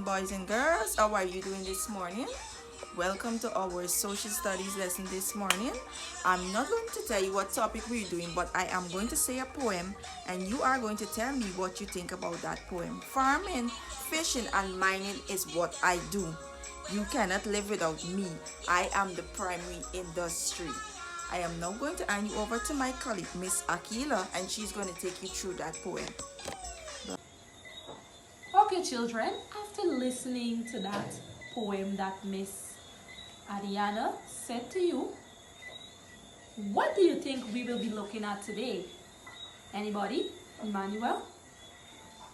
boys and girls. How are you doing this morning? Welcome to our social studies lesson this morning. I'm not going to tell you what topic we're doing, but I am going to say a poem and you are going to tell me what you think about that poem. Farming, fishing, and mining is what I do. You cannot live without me. I am the primary industry. I am now going to hand you over to my colleague, Miss Akila, and she's going to take you through that poem. Okay, children, after listening to that poem that Miss Ariana said to you, what do you think we will be looking at today? Anybody? Emmanuel?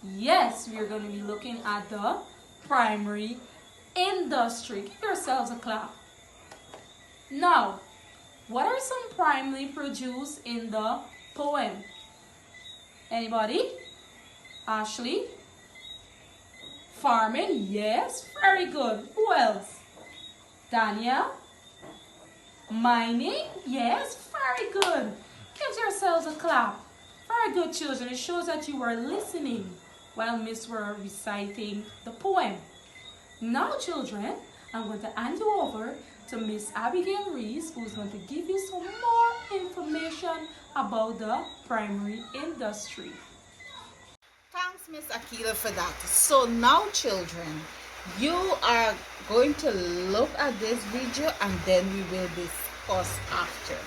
Yes, we are going to be looking at the primary industry. Give yourselves a clap. Now, what are some primary produce in the poem? Anybody? Ashley? Farming, yes, very good. Who else? Daniel? Mining, yes, very good. Give yourselves a clap. Very good, children. It shows that you were listening while Miss were reciting the poem. Now, children, I'm going to hand you over to Miss Abigail Reese, who's going to give you some more information about the primary industry. Thanks, Miss Akila, for that. So now, children, you are going to look at this video and then we will discuss after.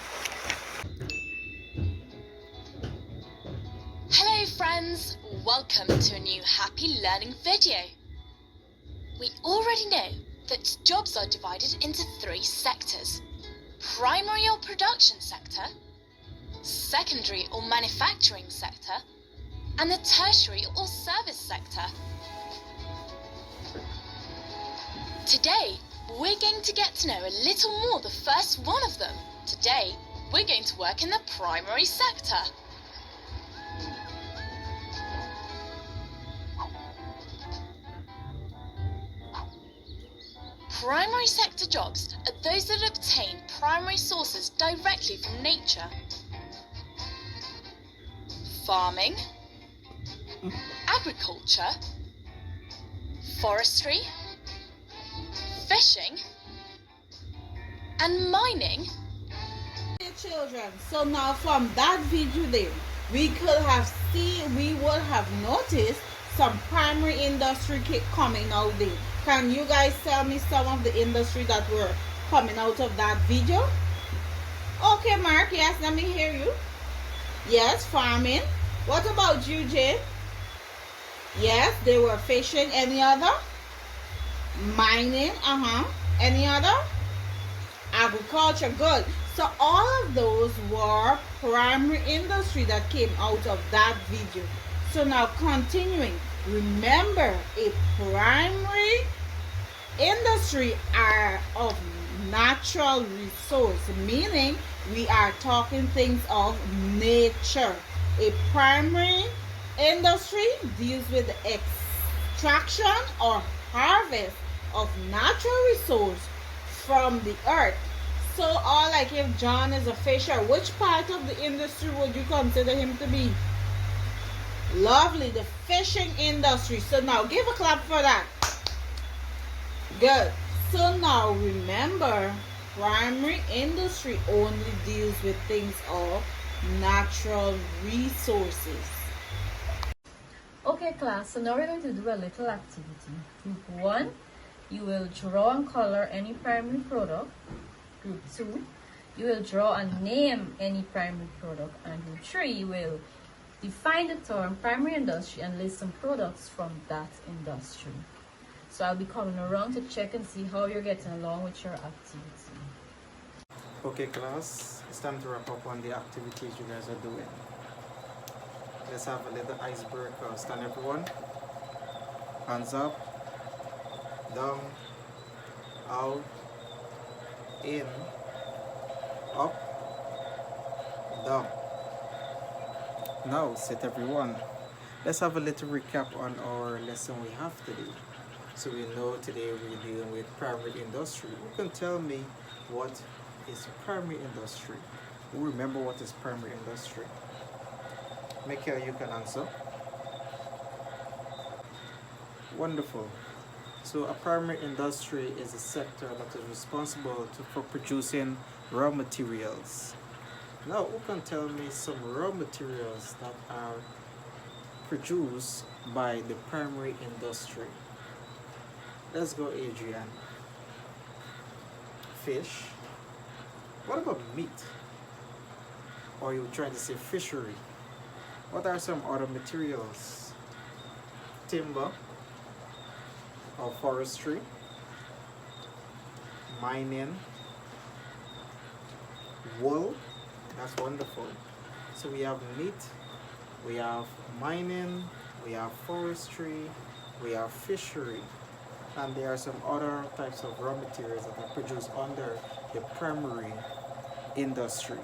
Hello friends, welcome to a new Happy Learning video. We already know that jobs are divided into three sectors: primary or production sector, secondary or manufacturing sector, and the tertiary or service sector. Today, we're going to get to know a little more the first one of them. Today, we're going to work in the primary sector. Primary sector jobs are those that obtain primary sources directly from nature. Farming, agriculture, forestry, fishing, and mining. Hey, children, so now from that video there, we would have noticed some primary industry coming out there. Can you guys tell me some of the industry that were coming out of that video? Okay, Mark, yes, let me hear you. Yes, farming. What about you, Jane? Yes, they were fishing. Any other? Mining, Any other? Agriculture, good. So all of those were primary industry that came out of that video. So now continuing, remember a primary industry are of natural resource, meaning we are talking things of nature. A primary industry deals with the extraction or harvest of natural resource from the earth. So all like if John is a fisher, which part of the industry would you consider him to be? Lovely, the fishing industry. So now give a clap for that. Good. So now remember, primary industry only deals with things of natural resources. Okay class, so now we're going to do a little activity. Group 1, you will draw and color any primary product. Group 2, you will draw and name any primary product. And group 3, you will define the term primary industry and list some products from that industry. So I'll be coming around to check and see how you're getting along with your activity. Okay class, it's time to wrap up on the activities you guys are doing. Let's have a little icebreaker. Stand everyone. Hands up, down, out, in, up, down. Now sit everyone. Let's have a little recap on our lesson we have today. So we know today we're dealing with primary industry. You can tell me what is primary industry. Who remember what is primary industry? Michael, you can answer. Wonderful. So a primary industry is a sector that is responsible for producing raw materials. Now, who can tell me some raw materials that are produced by the primary industry? Let's go, Adrian. Fish. What about meat? Or you trying to say fishery? What are some other materials? Timber or forestry, mining, wool. That's wonderful. So we have meat, we have mining, we have forestry, we have fishery, and there are some other types of raw materials that are produced under the primary industry.